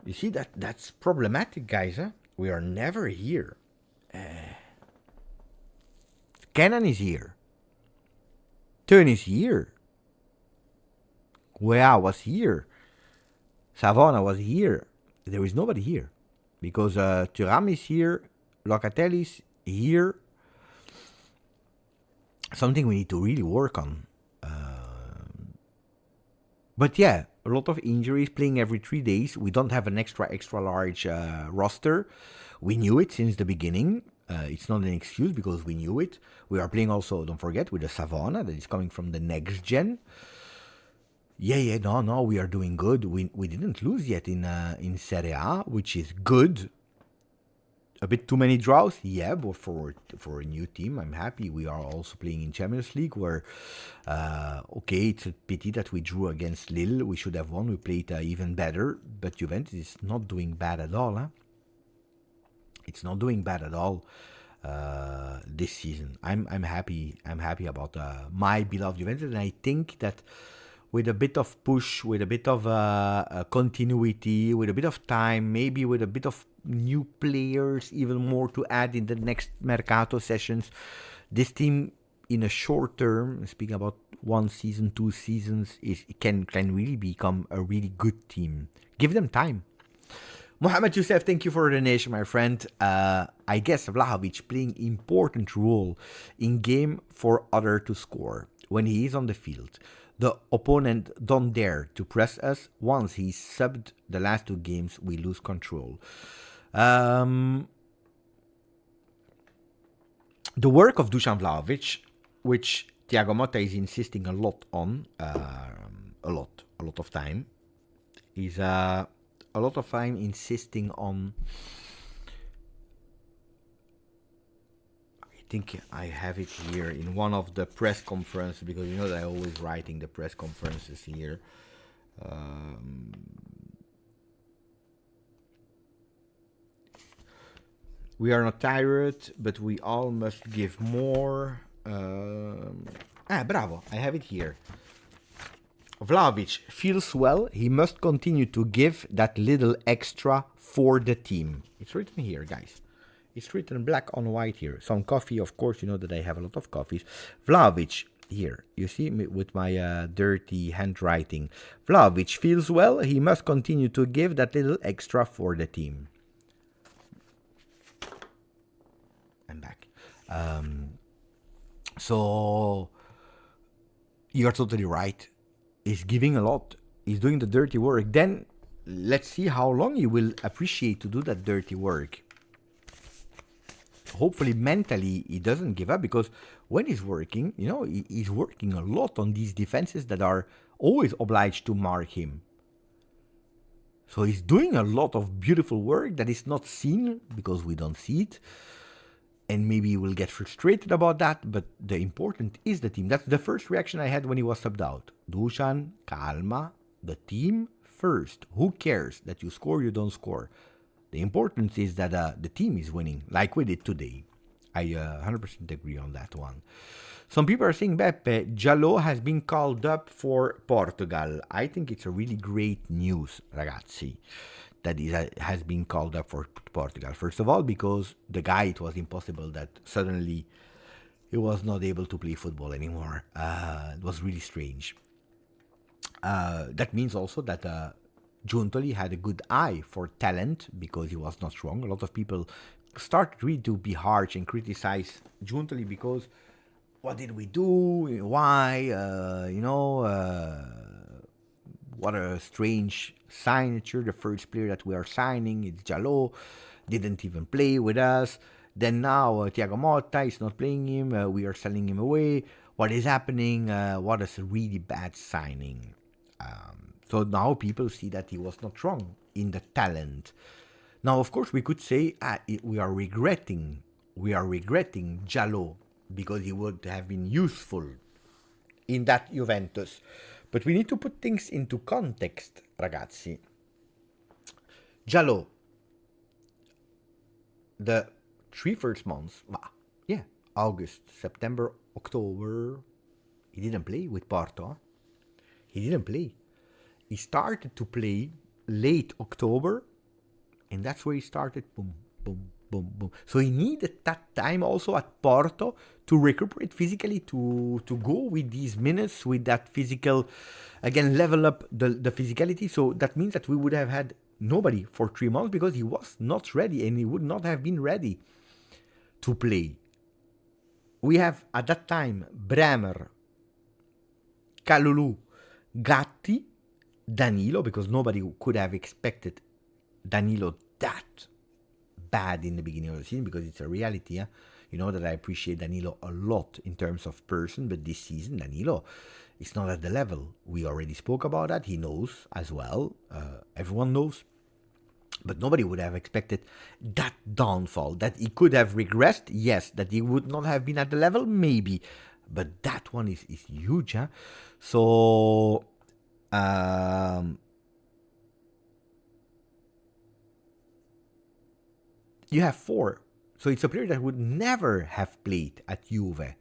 You see, that's problematic, guys. We are never here. Cannon is here. Teun is here. Wea was here. Savona was here. There is nobody here. Because Thuram is here. Locatelli is here. Something we need to really work on. But yeah, a lot of injuries, playing every 3 days. We don't have an extra large roster. We knew it since the beginning. It's not an excuse because we knew it. We are playing also, don't forget, with the Savona that is coming from the next gen. Yeah, no, we are doing good. We didn't lose yet in Serie A, which is good. A bit too many draws, yeah, but for a new team, I'm happy. We are also playing in Champions League, where, okay, it's a pity that we drew against Lille. We should have won. We played even better, but Juventus is not doing bad at all, It's not doing bad at all this season. I'm happy. I'm happy about my beloved Juventus, and I think that with a bit of push, with a bit of continuity, with a bit of time, maybe with a bit of new players, even more to add in the next Mercato sessions, this team in a short term, speaking about 1 season, 2 seasons, can really become a really good team. Give them time. Mohamed Youssef, thank you for the donation, my friend. I guess Vlahovic playing important role in game for other to score when he is on the field. The opponent don't dare to press us. Once he's subbed the last 2 games, we lose control. The work of Dusan Vlahovic, which Thiago Motta is insisting a lot on, a lot of time, is a lot of time insisting on. I think I have it here in one of the press conferences, because you know that I always writing the press conferences here. We are not tired, but we all must give more. Bravo, I have it here. Vlahovic feels well. He must continue to give that little extra for the team. It's written here, guys. It's written black on white here. Some coffee, of course, you know that I have a lot of coffees. Vlahovic, here, you see me with my dirty handwriting. Vlahovic feels well. He must continue to give that little extra for the team. I'm back. So, you're totally right. He's giving a lot. He's doing the dirty work. Then, let's see how long he will appreciate to do that dirty work. hopefully mentally he doesn't give up, because when he's working, he's working a lot on these defenses that are always obliged to mark him. So he's doing a lot of beautiful work that is not seen because we don't see it. And maybe he will get frustrated about that, but the important is the team. That's the first reaction I had when he was subbed out. Dusan, calma, the team first. Who cares that you score, you don't score? The importance is that the team is winning, like we did today. I 100% agree on that one. Some people are saying, Beppe, Jalo has been called up for Portugal. I think it's a really great news, ragazzi, that has been called up for Portugal. First of all, because the guy, it was impossible that suddenly he was not able to play football anymore. It was really strange. That means also that Giuntoli had a good eye for talent, because he was not wrong. A lot of people started really to be harsh and criticize Giuntoli because what did we do? Why? What a strange signature. The first player that we are signing, it's Jalo, didn't even play with us. Then now Thiago Motta is not playing him. We are selling him away. What is happening? What is a really bad signing? So now people see that he was not wrong in the talent. Now, of course, we could say we are regretting Jalo, because he would have been useful in that Juventus. But we need to put things into context, ragazzi. Jalo, the 3 first months, August, September, October, he didn't play with Porto. He didn't play. He started to play late October, and that's where he started, boom, boom, boom, boom. So he needed that time also at Porto to recuperate physically, to go with these minutes, with that physical, again, level up the physicality. So that means that we would have had nobody for 3 months, because he was not ready, and he would not have been ready to play. We have, at that time, Bremer, Kalulu, Gatti, Danilo, because nobody could have expected Danilo that bad in the beginning of the season, because it's a reality. You know that I appreciate Danilo a lot in terms of person, but this season Danilo is not at the level. We already spoke about that. He knows as well. Everyone knows. But nobody would have expected that downfall. That he could have regressed, yes. That he would not have been at the level, maybe. But that one is huge. So you have 4. So it's a player that would never have played at Juve.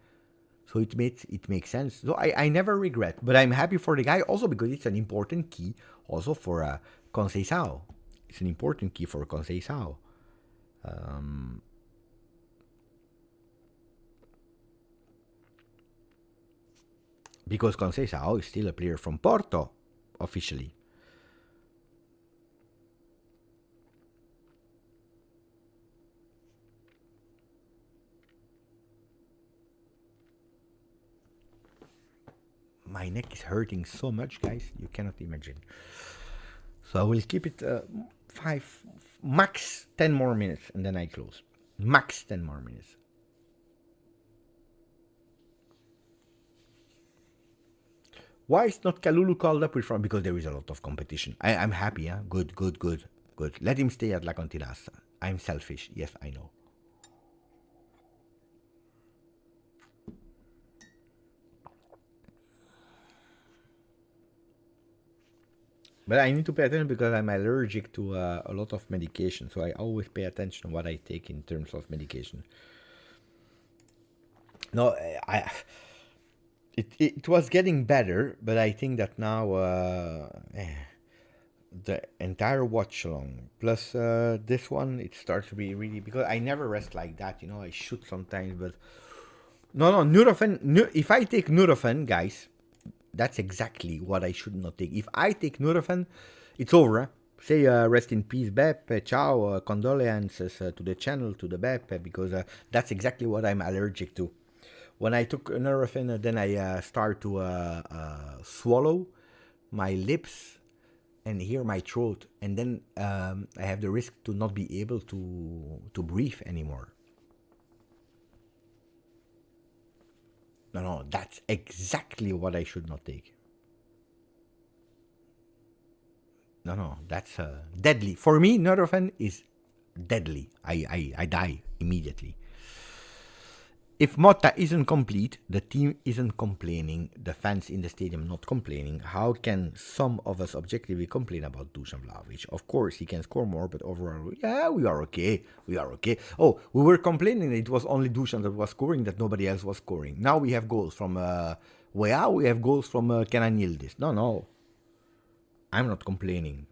So it makes sense. So I never regret. But I'm happy for the guy also, because it's an important key also for Conceição. It's an important key for Conceição. Because Conceição is still a player from Porto, officially. My neck is hurting so much, guys, you cannot imagine. So I will keep it 5, max 10 more minutes, and then I close. Max 10 more minutes. Why is not Kalulu called up with front? Because there is a lot of competition. I'm happy, Good. Let him stay at La Continassa. I'm selfish, yes, I know. But I need to pay attention because I'm allergic to a lot of medication. So I always pay attention to what I take in terms of medication. No, it was getting better, but I think that now the entire watch along plus this one, it starts to be really, because I never rest like that. I shoot sometimes, but no, Nurofen. If I take Nurofen, guys, that's exactly what I should not take. If I take Nurofen, it's over. Say rest in peace, Beppe. Ciao, condolences to the channel, to the Beppe, because that's exactly what I'm allergic to. When I took Nurofen, then I start to swallow my lips and hear my throat, and then I have the risk to not be able to breathe anymore. No, that's exactly what I should not take. No, that's deadly. For me, Nurofen is deadly. I die immediately. If Motta isn't complete, the team isn't complaining, the fans in the stadium not complaining, how can some of us objectively complain about Dusan Vlahovic? Of course, he can score more, but overall, yeah, we are okay. We are okay. Oh, we were complaining that it was only Dusan that was scoring, that nobody else was scoring. Now we have goals from Weah, we have goals from Kenan Yildiz. No. I'm not complaining.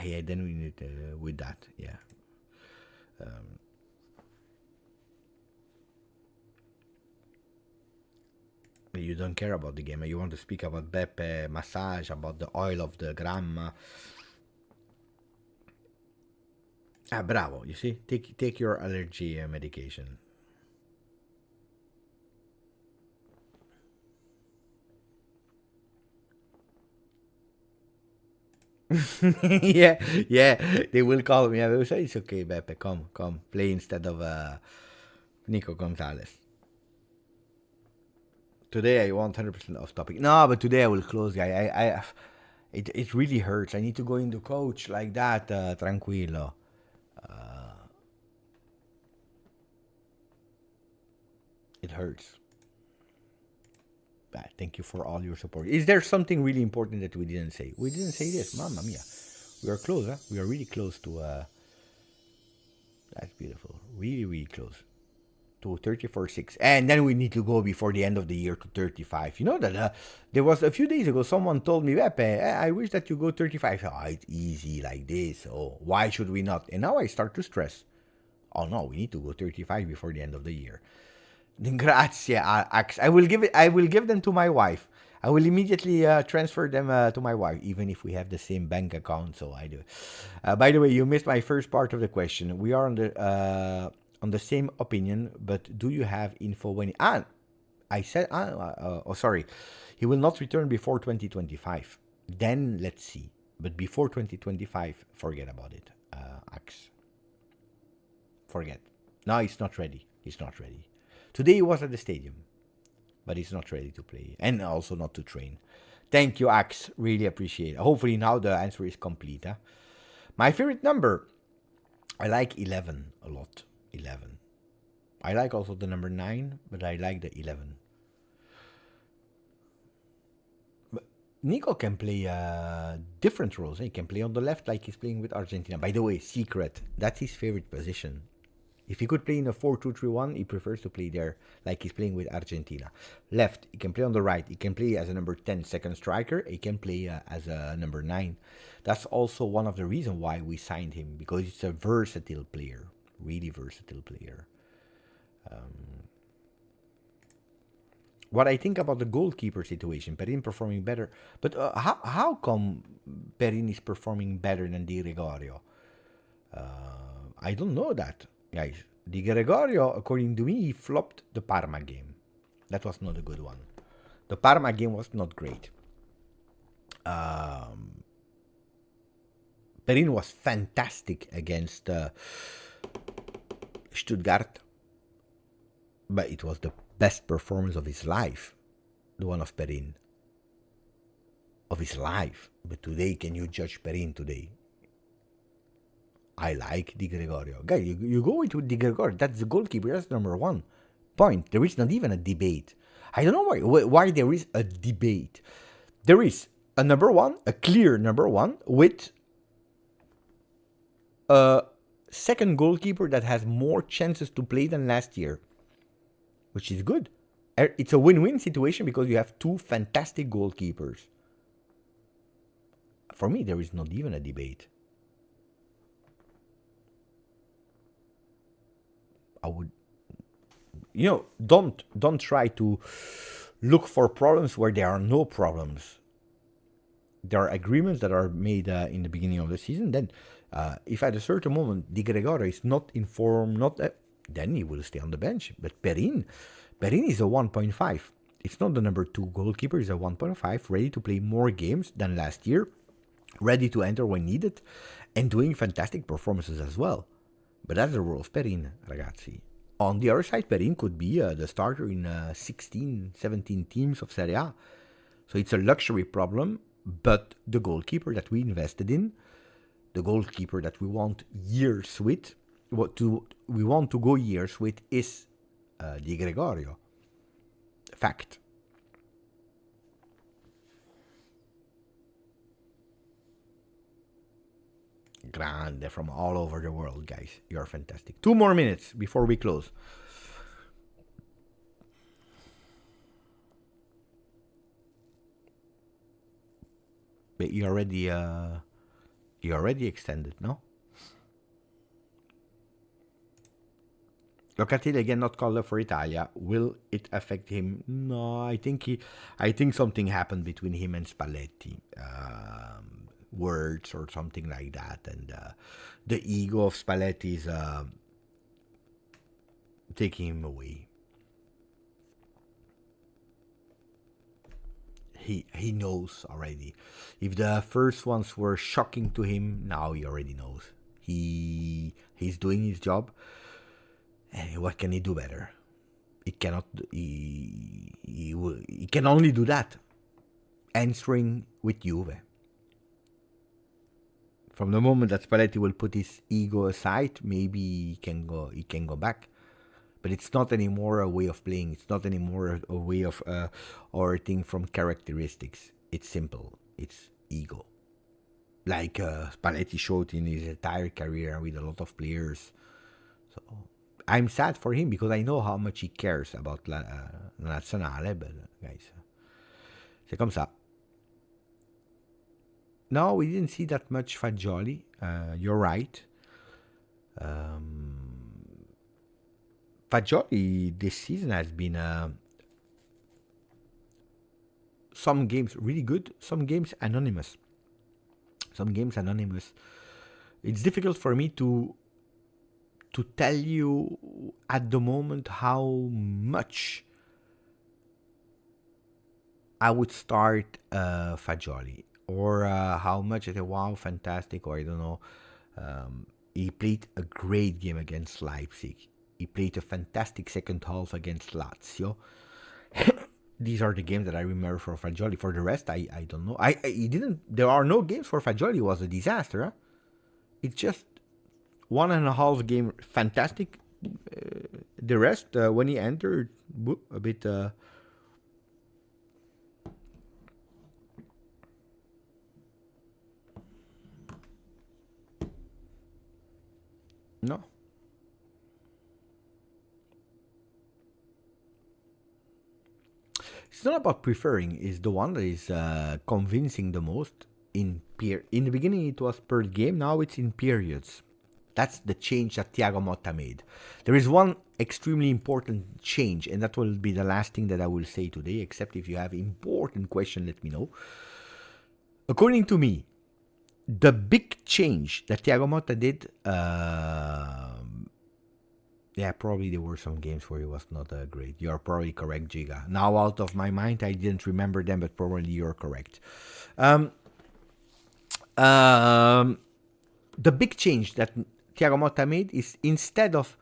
Yeah, then we need with that, yeah. You don't care about the game. You want to speak about Beppe, massage, about the oil of the gram. Bravo. You see, take your allergy medication. yeah. They will call me. I will say it's okay, Beppe. Come, play instead of Nico Gonzalez. Today I want 100% off topic. No, but today I will close. It really hurts. I need to go into coach like that, tranquilo. It hurts. But thank you for all your support. Is there something really important that we didn't say? We didn't say this. Mamma mia. We are close, huh? We are really close to... that's beautiful. Really, really close. To 34.6. And then we need to go before the end of the year to 35. You know that there was a few days ago, someone told me, Beppe, I wish that you go 35. Oh, it's easy like this. Oh, why should we not? And now I start to stress. Oh no, we need to go 35 before the end of the year. Grazie, Ax. I will give them to my wife. I will immediately transfer them to my wife, even if we have the same bank account. So I do. By the way, you missed my first part of the question. We are on the same opinion, but do you have info when? I said. Sorry. He will not return before 2025. Then let's see. But before 2025, forget about it. Ax. Forget. No, he's not ready. He's not ready. Today he was at the stadium, but he's not ready to play and also not to train. Thank you, Ax. Really appreciate it. Hopefully now the answer is complete. Huh? My favorite number, I like 11 a lot. 11. I like also the number 9, but I like the 11. But Nico can play different roles. He can play on the left like he's playing with Argentina. By the way, secret, that's his favorite position. If he could play in a 4-2-3-1, he prefers to play there like he's playing with Argentina. Left, he can play on the right. He can play as a number 10 second striker. He can play as a number 9. That's also one of the reasons why we signed him, because he's a versatile player. Really versatile player. What I think about the goalkeeper situation, Perin performing better. But how come Perin is performing better than Di Gregorio? I don't know that. Guys, Di Gregorio, according to me, he flopped the Parma game. That was not a good one. The Parma game was not great. Perin was fantastic against Stuttgart, but it was the best performance of his life, the one of Perin. Of his life. But today, can you judge Perin today? I like Di Gregorio. Guys, you go into Di Gregorio, that's the goalkeeper, that's number 1. Point. There is not even a debate. I don't know why there is a debate. There is a number 1, a clear number 1, with a second goalkeeper that has more chances to play than last year, which is good. It's a win-win situation because you have 2 fantastic goalkeepers. For me, there is not even a debate. I would, don't try to look for problems where there are no problems. There are agreements that are made in the beginning of the season. Then, if at a certain moment Di Gregorio is not informed, then he will stay on the bench. But Perin is a 1.5. It's not the number 2 goalkeeper. He's a 1.5, ready to play more games than last year, ready to enter when needed, and doing fantastic performances as well. But that's the role of Perin, ragazzi. On the other side, Perin could be the starter in 16, 17 teams of Serie A. So it's a luxury problem, but the goalkeeper that we invested in, the goalkeeper that we want years with, we want to go years with is Di Gregorio. Fact. Grande from all over the world, guys. You're fantastic. 2 more minutes before we close. But you already extended, no? Locatelli again not called up for Italia. Will it affect him? No, I think something happened between him and Spalletti. Words or something like that, and the ego of Spalletti is taking him away. He knows already. If the first ones were shocking to him, now he already knows. He's doing his job. What can he do better? He cannot. He can only do that. Answering with Juve. From the moment that Spalletti will put his ego aside, maybe he can go back. But it's not anymore a way of playing. It's not anymore a way of orating from characteristics. It's simple. It's ego. Like Spalletti showed in his entire career with a lot of players. So I'm sad for him because I know how much he cares about la Nazionale. But guys, c'est comme ça. No, we didn't see that much Fagioli. You're right. Fagioli this season has been some games really good, some games anonymous. It's difficult for me to tell you at the moment how much I would start Fagioli. Or how much I say, wow, fantastic, or I don't know. He played a great game against Leipzig. He played a fantastic second half against Lazio. These are the games that I remember for Fagioli. For the rest, I don't know. He didn't. There are no games for Fagioli. It was a disaster. Huh? It's just 1.5 game fantastic. The rest, when he entered, a bit. No. It's not about preferring. It's the one that is convincing the most. In the beginning, it was per game. Now it's in periods. That's the change that Thiago Motta made. There is one extremely important change, and that will be the last thing that I will say today. Except if you have important question, let me know. According to me, the big change that Thiago Motta did, yeah, probably there were some games where he was not great. You're probably correct, Giga. Now, out of my mind, I didn't remember them, but probably you're correct. The big change that Thiago Motta made is instead of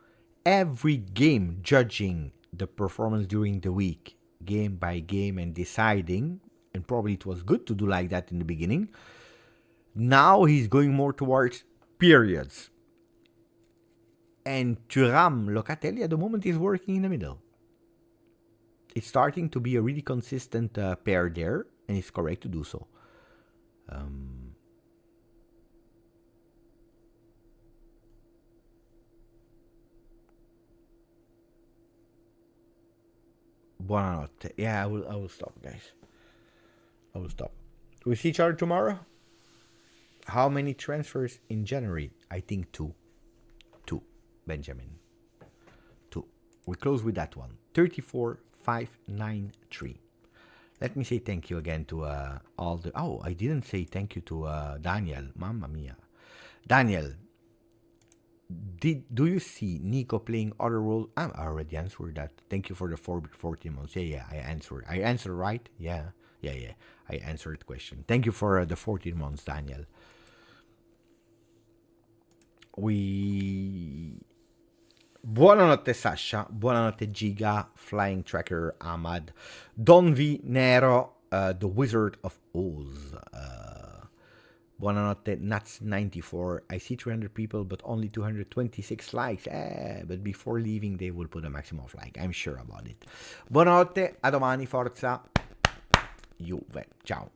every game judging the performance during the week, game by game, and deciding, and probably it was good to do like that in the beginning, now he's going more towards periods. And Thuram Locatelli at the moment is working in the middle. It's starting to be a really consistent pair there, and it's correct to do so. Buonanotte. Yeah, I will stop, guys. I will stop. We see each other tomorrow. How many transfers in January? I think 2. 2, Benjamin. 2. We close with that one. 34,593. Let me say thank you again to all the... Oh, I didn't say thank you to Daniel. Mamma mia. Daniel, do you see Nico playing other roles? I already answered that. Thank you for the 14 months. Yeah, I answered. I answered right? Yeah. I answered the question. Thank you for the 14 months, Daniel. Buonanotte Sasha, buonanotte Giga, Flying Tracker Ahmad, Don V Nero, The Wizard of Oz. Buonanotte Nuts94. I see 300 people, but only 226 likes. But before leaving, they will put a maximum of like. I'm sure about it. Buonanotte, a domani, forza Juve. Ciao.